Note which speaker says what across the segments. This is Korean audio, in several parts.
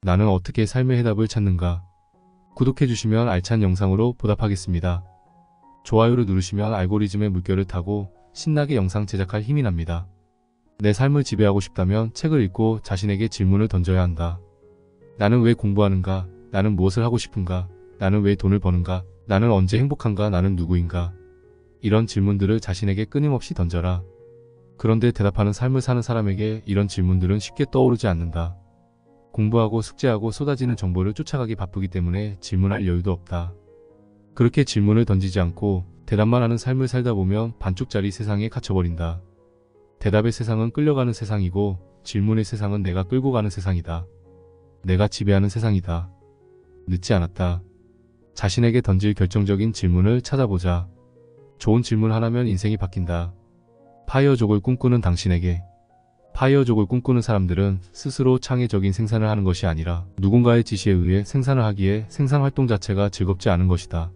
Speaker 1: 나는 어떻게 삶의 해답을 찾는가? 구독해주시면 알찬 영상으로 보답하겠습니다. 좋아요를 누르시면 알고리즘의 물결을 타고 신나게 영상 제작할 힘이 납니다. 내 삶을 지배하고 싶다면 책을 읽고 자신에게 질문을 던져야 한다. 나는 왜 공부하는가? 나는 무엇을 하고 싶은가? 나는 왜 돈을 버는가? 나는 언제 행복한가? 나는 누구인가? 이런 질문들을 자신에게 끊임없이 던져라. 그런데 대답하는 삶을 사는 사람에게 이런 질문들은 쉽게 떠오르지 않는다. 공부하고 숙제하고 쏟아지는 정보를 쫓아가기 바쁘기 때문에 질문할 여유도 없다. 그렇게 질문을 던지지 않고 대답만 하는 삶을 살다 보면 반쪽짜리 세상에 갇혀버린다. 대답의 세상은 끌려가는 세상이고 질문의 세상은 내가 끌고 가는 세상이다. 내가 지배하는 세상이다. 늦지 않았다. 자신에게 던질 결정적인 질문을 찾아보자. 좋은 질문 하나면 인생이 바뀐다. 파이어족을 꿈꾸는 당신에게. 파이어족을 꿈꾸는 사람들은 스스로 창의적인 생산을 하는 것이 아니라 누군가의 지시에 의해 생산을 하기에 생산활동 자체가 즐겁지 않은 것이다.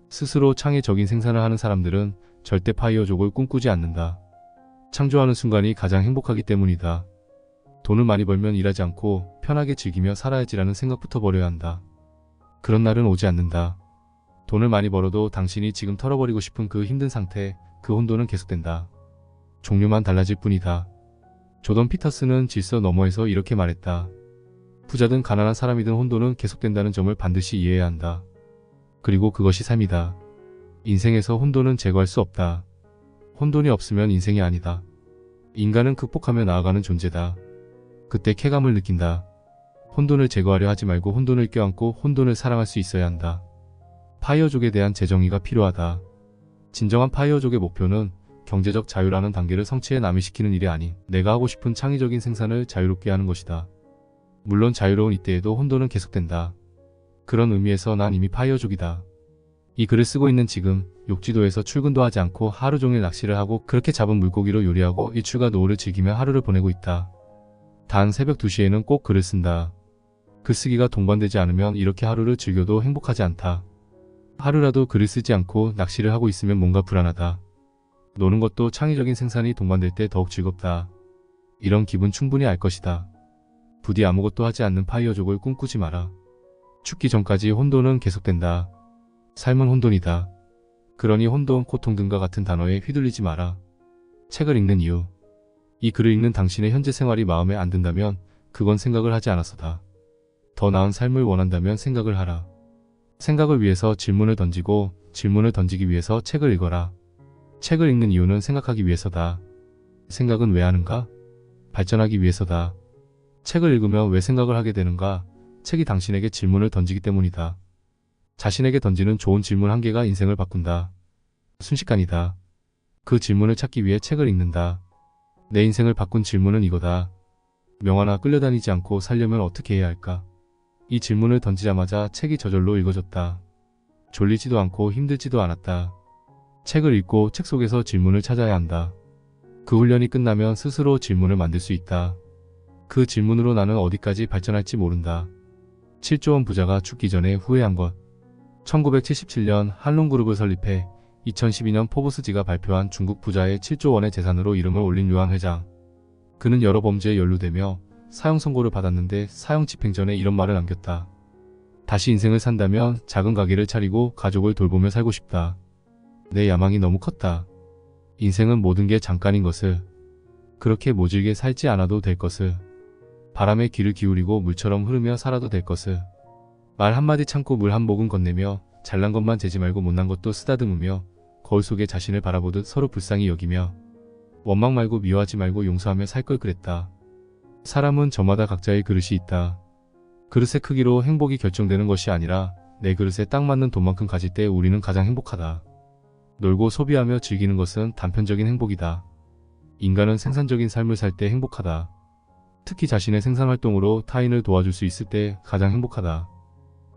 Speaker 1: 스스로 창의적인 생산을 하는 사람들은 절대 파이어족을 꿈꾸지 않는다. 창조하는 순간이 가장 행복하기 때문이다. 돈을 많이 벌면 일하지 않고 편하게 즐기며 살아야지라는 생각부터 버려야 한다. 그런 날은 오지 않는다. 돈을 많이 벌어도 당신이 지금 털어버리고 싶은 그 힘든 상태, 그 혼돈은 계속된다. 종류만 달라질 뿐이다. 조던 피터슨은 질서 너머에서 이렇게 말했다. 부자든 가난한 사람이든 혼돈은 계속된다는 점을 반드시 이해해야 한다. 그리고 그것이 삶이다. 인생에서 혼돈은 제거할 수 없다. 혼돈이 없으면 인생이 아니다. 인간은 극복하며 나아가는 존재다. 그때 쾌감을 느낀다. 혼돈을 제거하려 하지 말고 혼돈을 껴안고 혼돈을 사랑할 수 있어야 한다. 파이어족에 대한 재정의가 필요하다. 진정한 파이어족의 목표는 경제적 자유라는 단계를 성취해 남이 시키는 일이 아닌 내가 하고 싶은 창의적인 생산을 자유롭게 하는 것이다. 물론 자유로운 이때에도 혼돈은 계속된다. 그런 의미에서 난 이미 파이어족이다. 이 글을 쓰고 있는 지금 욕지도에서 출근도 하지 않고 하루 종일 낚시를 하고 그렇게 잡은 물고기로 요리하고 일출과 노을을 즐기며 하루를 보내고 있다. 단 새벽 2시에는 꼭 글을 쓴다. 글쓰기가 동반되지 않으면 이렇게 하루를 즐겨도 행복하지 않다. 하루라도 글을 쓰지 않고 낚시를 하고 있으면 뭔가 불안하다. 노는 것도 창의적인 생산이 동반될 때 더욱 즐겁다. 이런 기분 충분히 알 것이다. 부디 아무것도 하지 않는 파이어족을 꿈꾸지 마라. 죽기 전까지 혼돈은 계속된다. 삶은 혼돈이다. 그러니 혼돈, 고통 등과 같은 단어에 휘둘리지 마라. 책을 읽는 이유. 이 글을 읽는 당신의 현재 생활이 마음에 안 든다면 그건 생각을 하지 않아서다. 더 나은 삶을 원한다면 생각을 하라. 생각을 위해서 질문을 던지고 질문을 던지기 위해서 책을 읽어라. 책을 읽는 이유는 생각하기 위해서다. 생각은 왜 하는가? 발전하기 위해서다. 책을 읽으면 왜 생각을 하게 되는가? 책이 당신에게 질문을 던지기 때문이다. 자신에게 던지는 좋은 질문 한 개가 인생을 바꾼다. 순식간이다. 그 질문을 찾기 위해 책을 읽는다. 내 인생을 바꾼 질문은 이거다. 명화나 끌려다니지 않고 살려면 어떻게 해야 할까? 이 질문을 던지자마자 책이 저절로 읽어졌다. 졸리지도 않고 힘들지도 않았다. 책을 읽고 책 속에서 질문을 찾아야 한다. 그 훈련이 끝나면 스스로 질문을 만들 수 있다. 그 질문으로 나는 어디까지 발전할지 모른다. 7조 원 부자가 죽기 전에 후회한 것. 1977년 한롱그룹을 설립해 2012년 포브스지가 발표한 중국 부자의 7조 원의 재산으로 이름을 올린 유한 회장. 그는 여러 범죄에 연루되며 사형 선고를 받았는데 사형 집행 전에 이런 말을 남겼다. 다시 인생을 산다면 작은 가게를 차리고 가족을 돌보며 살고 싶다. 내 야망이 너무 컸다. 인생은 모든 게 잠깐인 것을. 그렇게 모질게 살지 않아도 될 것을. 바람에 귀를 기울이고 물처럼 흐르며 살아도 될 것을. 말 한마디 참고 물 한 모금 건네며 잘난 것만 재지 말고 못난 것도 쓰다듬으며 거울 속에 자신을 바라보듯 서로 불쌍히 여기며 원망 말고 미워하지 말고 용서하며 살 걸 그랬다. 사람은 저마다 각자의 그릇이 있다. 그릇의 크기로 행복이 결정되는 것이 아니라 내 그릇에 딱 맞는 돈만큼 가질 때 우리는 가장 행복하다. 놀고 소비하며 즐기는 것은 단편적인 행복이다. 인간은 생산적인 삶을 살 때 행복하다. 특히 자신의 생산활동으로 타인을 도와줄 수 있을 때 가장 행복하다.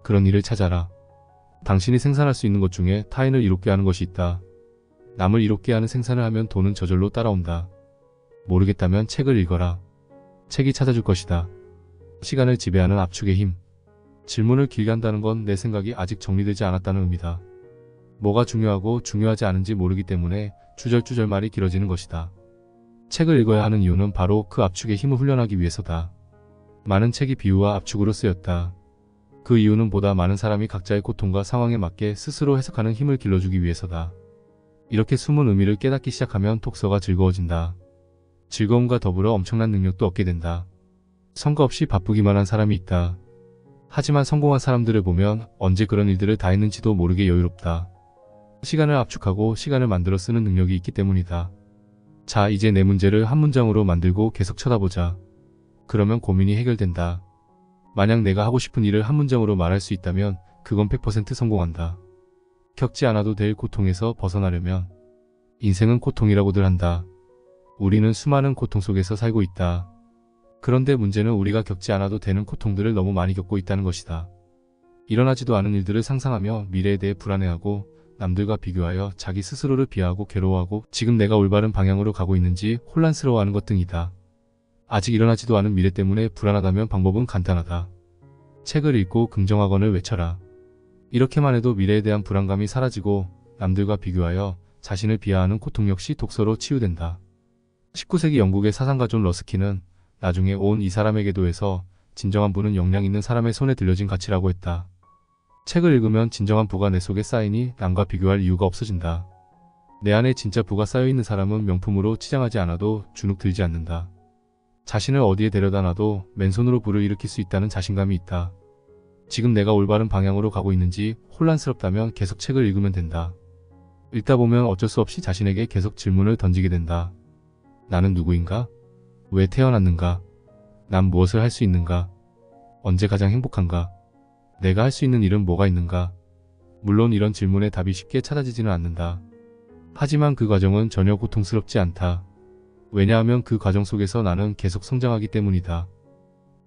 Speaker 1: 그런 일을 찾아라. 당신이 생산할 수 있는 것 중에 타인을 이롭게 하는 것이 있다. 남을 이롭게 하는 생산을 하면 돈은 저절로 따라온다. 모르겠다면 책을 읽어라. 책이 찾아줄 것이다. 시간을 지배하는 압축의 힘. 질문을 길게 한다는 건 내 생각이 아직 정리되지 않았다는 의미다. 뭐가 중요하고 중요하지 않은지 모르기 때문에 주절주절 말이 길어지는 것이다. 책을 읽어야 하는 이유는 바로 그 압축의 힘을 훈련하기 위해서다. 많은 책이 비유와 압축으로 쓰였다. 그 이유는 보다 많은 사람이 각자의 고통과 상황에 맞게 스스로 해석하는 힘을 길러주기 위해서다. 이렇게 숨은 의미를 깨닫기 시작하면 독서가 즐거워진다. 즐거움과 더불어 엄청난 능력도 얻게 된다. 성과 없이 바쁘기만 한 사람이 있다. 하지만 성공한 사람들을 보면 언제 그런 일들을 다 했는지도 모르게 여유롭다. 시간을 압축하고 시간을 만들어 쓰는 능력이 있기 때문이다. 자, 이제 내 문제를 한 문장으로 만들고 계속 쳐다보자. 그러면 고민이 해결된다. 만약 내가 하고 싶은 일을 한 문장으로 말할 수 있다면 그건 100% 성공한다. 겪지 않아도 될 고통에서 벗어나려면 인생은 고통이라고들 한다. 우리는 수많은 고통 속에서 살고 있다. 그런데 문제는 우리가 겪지 않아도 되는 고통들을 너무 많이 겪고 있다는 것이다. 일어나지도 않은 일들을 상상하며 미래에 대해 불안해하고 남들과 비교하여 자기 스스로를 비하하고 괴로워하고 지금 내가 올바른 방향으로 가고 있는지 혼란스러워하는 것 등이다. 아직 일어나지도 않은 미래 때문에 불안하다면 방법은 간단하다. 책을 읽고 긍정학원을 외쳐라. 이렇게만 해도 미래에 대한 불안감이 사라지고 남들과 비교하여 자신을 비하하는 고통 역시 독서로 치유된다. 19세기 영국의 사상가 존 러스키는 나중에 온 이 사람에게도 해서 진정한 부는 역량 있는 사람의 손에 들려진 가치라고 했다. 책을 읽으면 진정한 부가 내 속에 쌓이니 남과 비교할 이유가 없어진다. 내 안에 진짜 부가 쌓여있는 사람은 명품으로 치장하지 않아도 주눅 들지 않는다. 자신을 어디에 데려다 놔도 맨손으로 부를 일으킬 수 있다는 자신감이 있다. 지금 내가 올바른 방향으로 가고 있는지 혼란스럽다면 계속 책을 읽으면 된다. 읽다 보면 어쩔 수 없이 자신에게 계속 질문을 던지게 된다. 나는 누구인가? 왜 태어났는가? 난 무엇을 할 수 있는가? 언제 가장 행복한가? 내가 할 수 있는 일은 뭐가 있는가? 물론 이런 질문에 답이 쉽게 찾아지지는 않는다. 하지만 그 과정은 전혀 고통스럽지 않다. 왜냐하면 그 과정 속에서 나는 계속 성장하기 때문이다.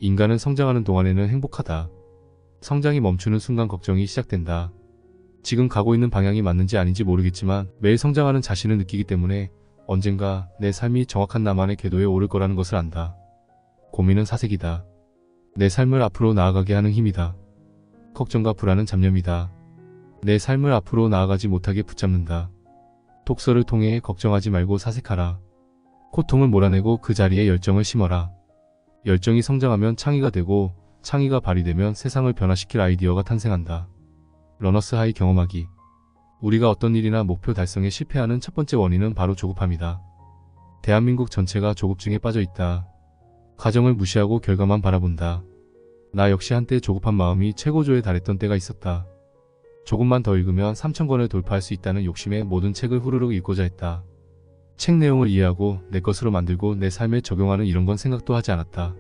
Speaker 1: 인간은 성장하는 동안에는 행복하다. 성장이 멈추는 순간 걱정이 시작된다. 지금 가고 있는 방향이 맞는지 아닌지 모르겠지만 매일 성장하는 자신을 느끼기 때문에 언젠가 내 삶이 정확한 나만의 궤도에 오를 거라는 것을 안다. 고민은 사색이다. 내 삶을 앞으로 나아가게 하는 힘이다. 걱정과 불안은 잡념이다. 내 삶을 앞으로 나아가지 못하게 붙잡는다. 독서를 통해 걱정하지 말고 사색하라. 고통을 몰아내고 그 자리에 열정을 심어라. 열정이 성장하면 창의가 되고 창의가 발휘되면 세상을 변화시킬 아이디어가 탄생한다. 러너스 하이 경험하기. 우리가 어떤 일이나 목표 달성에 실패하는 첫 번째 원인은 바로 조급함이다. 대한민국 전체가 조급증에 빠져 있다. 과정을 무시하고 결과만 바라본다. 나 역시 한때 조급한 마음이 최고조에 달했던 때가 있었다. 조금만 더 읽으면 3,000권을 돌파할 수 있다는 욕심에 모든 책을 후루룩 읽고자 했다. 책 내용을 이해하고 내 것으로 만들고 내 삶에 적용하는 이런 건 생각도 하지 않았다.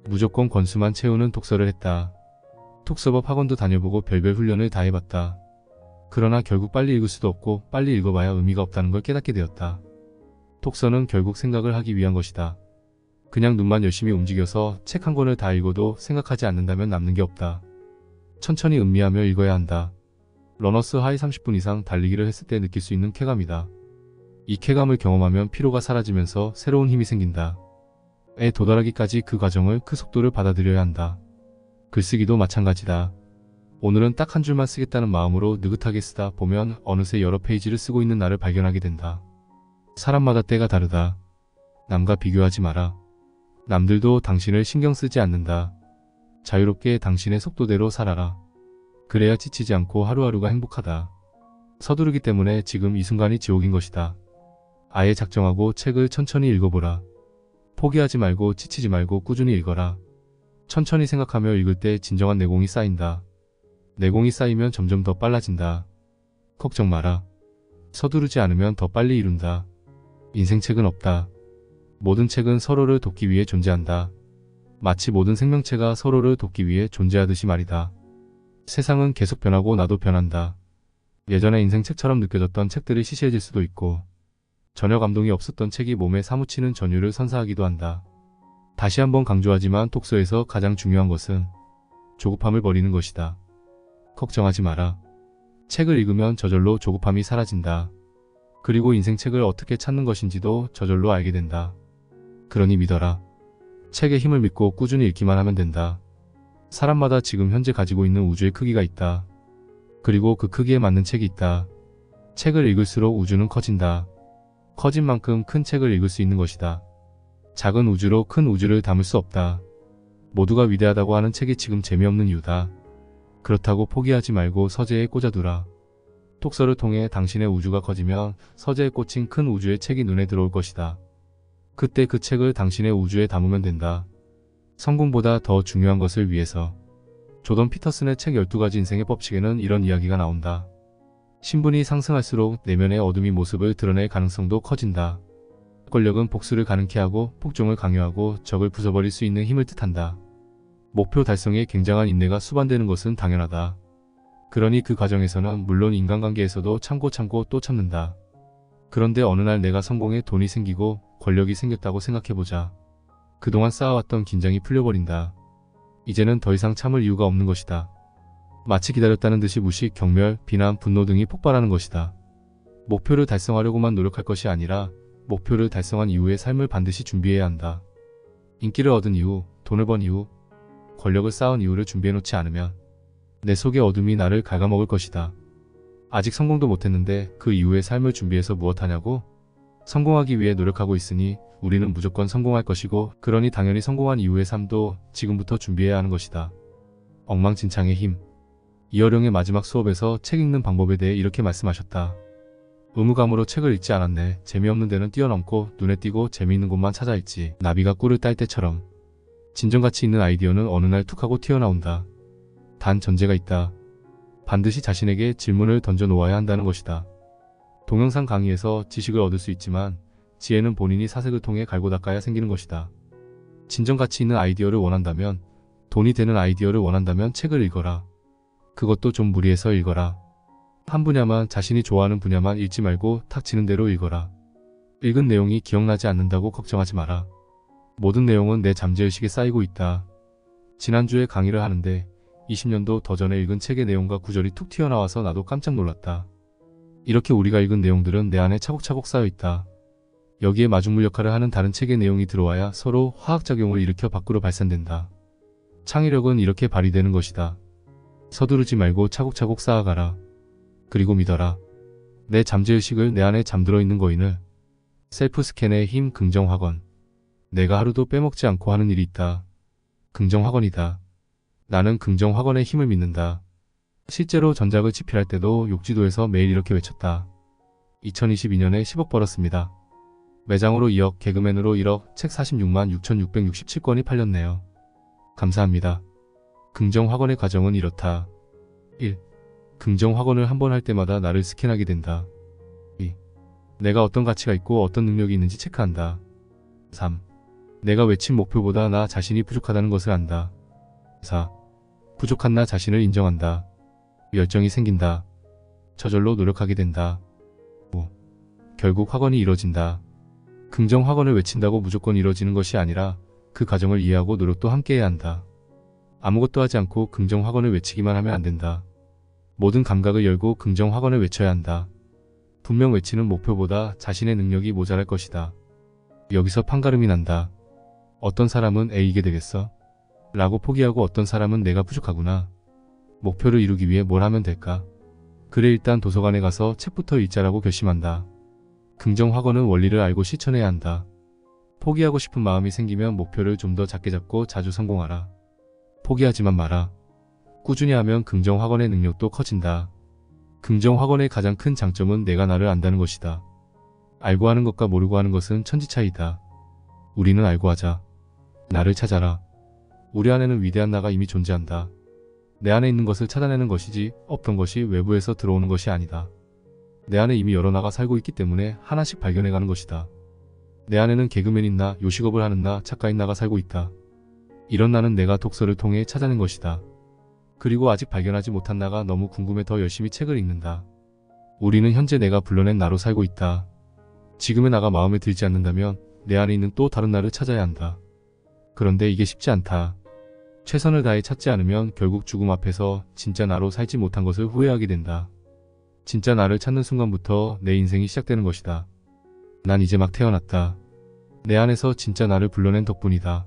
Speaker 1: 무조건 권수만 채우는 독서를 했다. 독서법 학원도 다녀보고 별별 훈련을 다 해봤다. 그러나 결국 빨리 읽을 수도 없고 빨리 읽어봐야 의미가 없다는 걸 깨닫게 되었다. 독서는 결국 생각을 하기 위한 것이다. 그냥 눈만 열심히 움직여서 책 한 권을 다 읽어도 생각하지 않는다면 남는 게 없다. 천천히 음미하며 읽어야 한다. 러너스 하이 30분 이상 달리기를 했을 때 느낄 수 있는 쾌감이다. 이 쾌감을 경험하면 피로가 사라지면서 새로운 힘이 생긴다. 에 도달하기까지 그 과정을 그 속도를 받아들여야 한다. 글쓰기도 마찬가지다. 오늘은 딱 한 줄만 쓰겠다는 마음으로 느긋하게 쓰다 보면 어느새 여러 페이지를 쓰고 있는 나를 발견하게 된다. 사람마다 때가 다르다. 남과 비교하지 마라. 남들도 당신을 신경 쓰지 않는다. 자유롭게 당신의 속도대로 살아라. 그래야 지치지 않고 하루하루가 행복하다. 서두르기 때문에 지금 이 순간이 지옥인 것이다. 아예 작정하고 책을 천천히 읽어보라. 포기하지 말고 지치지 말고 꾸준히 읽어라. 천천히 생각하며 읽을 때 진정한 내공이 쌓인다. 내공이 쌓이면 점점 더 빨라진다. 걱정 마라. 서두르지 않으면 더 빨리 이룬다. 인생책은 없다. 모든 책은 서로를 돕기 위해 존재한다. 마치 모든 생명체가 서로를 돕기 위해 존재하듯이 말이다. 세상은 계속 변하고 나도 변한다. 예전에 인생책처럼 느껴졌던 책들이 시시해질 수도 있고 전혀 감동이 없었던 책이 몸에 사무치는 전율을 선사하기도 한다. 다시 한번 강조하지만 독서에서 가장 중요한 것은 조급함을 버리는 것이다. 걱정하지 마라. 책을 읽으면 저절로 조급함이 사라진다. 그리고 인생책을 어떻게 찾는 것인지도 저절로 알게 된다. 그러니 믿어라. 책의 힘을 믿고 꾸준히 읽기만 하면 된다. 사람마다 지금 현재 가지고 있는 우주의 크기가 있다. 그리고 그 크기에 맞는 책이 있다. 책을 읽을수록 우주는 커진다. 커진 만큼 큰 책을 읽을 수 있는 것이다. 작은 우주로 큰 우주를 담을 수 없다. 모두가 위대하다고 하는 책이 지금 재미없는 이유다. 그렇다고 포기하지 말고 서재에 꽂아두라. 독서를 통해 당신의 우주가 커지면 서재에 꽂힌 큰 우주의 책이 눈에 들어올 것이다. 그때 그 책을 당신의 우주에 담으면 된다. 성공보다 더 중요한 것을 위해서. 조던 피터슨의 책 12가지 인생의 법칙에는 이런 이야기가 나온다. 신분이 상승할수록 내면의 어둠이 모습을 드러낼 가능성도 커진다. 권력은 복수를 가능케 하고 폭종을 강요하고 적을 부숴버릴 수 있는 힘을 뜻한다. 목표 달성에 굉장한 인내가 수반되는 것은 당연하다. 그러니 그 과정에서는 물론 인간관계에서도 참고 또 참는다. 그런데 어느 날 내가 성공해 돈이 생기고 권력이 생겼다고 생각해보자. 그동안 쌓아왔던 긴장이 풀려버린다. 이제는 더 이상 참을 이유가 없는 것이다. 마치 기다렸다는 듯이 무식, 경멸, 비난, 분노 등이 폭발하는 것이다. 목표를 달성하려고만 노력할 것이 아니라 목표를 달성한 이후의 삶을 반드시 준비해야 한다. 인기를 얻은 이후, 돈을 번 이후, 권력을 쌓은 이후를 준비해놓지 않으면 내 속의 어둠이 나를 갉아먹을 것이다. 아직 성공도 못했는데 그 이후의 삶을 준비해서 무엇하냐고? 성공하기 위해 노력하고 있으니 우리는 무조건 성공할 것이고, 그러니 당연히 성공한 이후의 삶도 지금부터 준비해야 하는 것이다. 엉망진창의 힘. 이어령의 마지막 수업에서 책 읽는 방법에 대해 이렇게 말씀하셨다. 의무감으로 책을 읽지 않았네. 재미없는 데는 뛰어넘고 눈에 띄고 재미있는 곳만 찾아 읽지. 나비가 꿀을 딸 때처럼. 진정가치 있는 아이디어는 어느 날 툭 하고 튀어나온다. 단 전제가 있다. 반드시 자신에게 질문을 던져 놓아야 한다는 것이다. 동영상 강의에서 지식을 얻을 수 있지만 지혜는 본인이 사색을 통해 갈고 닦아야 생기는 것이다. 진정가치 있는 아이디어를 원한다면, 돈이 되는 아이디어를 원한다면 책을 읽어라. 그것도 좀 무리해서 읽어라. 한 분야만, 자신이 좋아하는 분야만 읽지 말고 탁 지는 대로 읽어라. 읽은 내용이 기억나지 않는다고 걱정하지 마라. 모든 내용은 내 잠재의식에 쌓이고 있다. 지난주에 강의를 하는데 20년도 더 전에 읽은 책의 내용과 구절이 툭 튀어나와서 나도 깜짝 놀랐다. 이렇게 우리가 읽은 내용들은 내 안에 차곡차곡 쌓여있다. 여기에 마중물 역할을 하는 다른 책의 내용이 들어와야 서로 화학작용을 일으켜 밖으로 발산된다. 창의력은 이렇게 발휘되는 것이다. 서두르지 말고 차곡차곡 쌓아가라. 그리고 믿어라. 내 잠재의식을 내 안에 잠들어 있는 거인을. 셀프 스캔의 힘. 긍정학원. 내가 하루도 빼먹지 않고 하는 일이 있다. 긍정학원이다. 나는 긍정학원의 힘을 믿는다. 실제로 전작을 집필할 때도 욕지도에서 매일 이렇게 외쳤다. 2022년에 10억 벌었습니다. 매장으로 2억, 개그맨으로 1억, 책 46만 6,667권이 팔렸네요. 감사합니다. 긍정학원의 과정은 이렇다. 1. 긍정학원을 한 번 할 때마다 나를 스캔하게 된다. 2. 내가 어떤 가치가 있고 어떤 능력이 있는지 체크한다. 3. 내가 외친 목표보다 나 자신이 부족하다는 것을 안다. 4. 부족한 나 자신을 인정한다. 열정이 생긴다. 저절로 노력하게 된다. 5. 결국 학원이 이뤄진다. 긍정 학원을 외친다고 무조건 이뤄지는 것이 아니라 그 과정을 이해하고 노력도 함께해야 한다. 아무것도 하지 않고 긍정 학원을 외치기만 하면 안 된다. 모든 감각을 열고 긍정 학원을 외쳐야 한다. 분명 외치는 목표보다 자신의 능력이 모자랄 것이다. 여기서 판가름이 난다. 어떤 사람은 이게 되겠어? 라고 포기하고 어떤 사람은 내가 부족하구나. 목표를 이루기 위해 뭘 하면 될까? 그래 일단 도서관에 가서 책부터 읽자라고 결심한다. 긍정 학원은 원리를 알고 실천해야 한다. 포기하고 싶은 마음이 생기면 목표를 좀 더 작게 잡고 자주 성공하라. 포기하지만 마라. 꾸준히 하면 긍정 학원의 능력도 커진다. 긍정 학원의 가장 큰 장점은 내가 나를 안다는 것이다. 알고 하는 것과 모르고 하는 것은 천지 차이다. 우리는 알고 하자. 나를 찾아라. 우리 안에는 위대한 나가 이미 존재한다. 내 안에 있는 것을 찾아내는 것이지 없던 것이 외부에서 들어오는 것이 아니다. 내 안에 이미 여러 나가 살고 있기 때문에 하나씩 발견해가는 것이다. 내 안에는 개그맨인 나, 요식업을 하는 나, 작가인 나가 살고 있다. 이런 나는 내가 독서를 통해 찾아낸 것이다. 그리고 아직 발견하지 못한 나가 너무 궁금해 더 열심히 책을 읽는다. 우리는 현재 내가 불러낸 나로 살고 있다. 지금의 나가 마음에 들지 않는다면 내 안에 있는 또 다른 나를 찾아야 한다. 그런데 이게 쉽지 않다. 최선을 다해 찾지 않으면 결국 죽음 앞에서 진짜 나로 살지 못한 것을 후회하게 된다. 진짜 나를 찾는 순간부터 내 인생이 시작되는 것이다. 난 이제 막 태어났다. 내 안에서 진짜 나를 불러낸 덕분이다.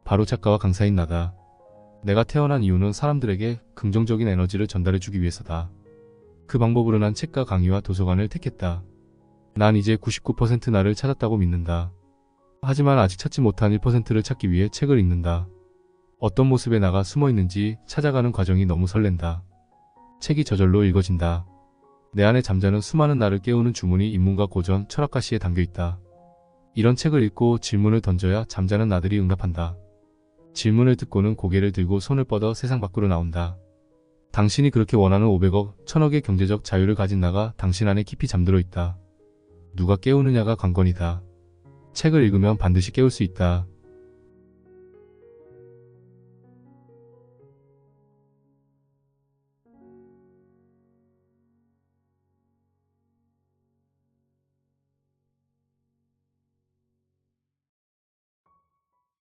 Speaker 1: 바로 작가와 강사인 나다. 내가 태어난 이유는 사람들에게 긍정적인 에너지를 전달해주기 위해서다. 그 방법으로 난 책과 강의와 도서관을 택했다. 난 이제 99% 나를 찾았다고 믿는다. 하지만 아직 찾지 못한 1%를 찾기 위해 책을 읽는다. 어떤 모습에 나가 숨어 있는지 찾아가는 과정이 너무 설렌다. 책이 저절로 읽어진다. 내 안에 잠자는 수많은 나를 깨우는 주문이 인문과 고전, 철학과 시에 담겨 있다. 이런 책을 읽고 질문을 던져야 잠자는 나들이 응답한다. 질문을 듣고는 고개를 들고 손을 뻗어 세상 밖으로 나온다. 당신이 그렇게 원하는 500억, 1000억의 경제적 자유를 가진 나가 당신 안에 깊이 잠들어 있다. 누가 깨우느냐가 관건이다. 책을 읽으면 반드시 깨울 수 있다.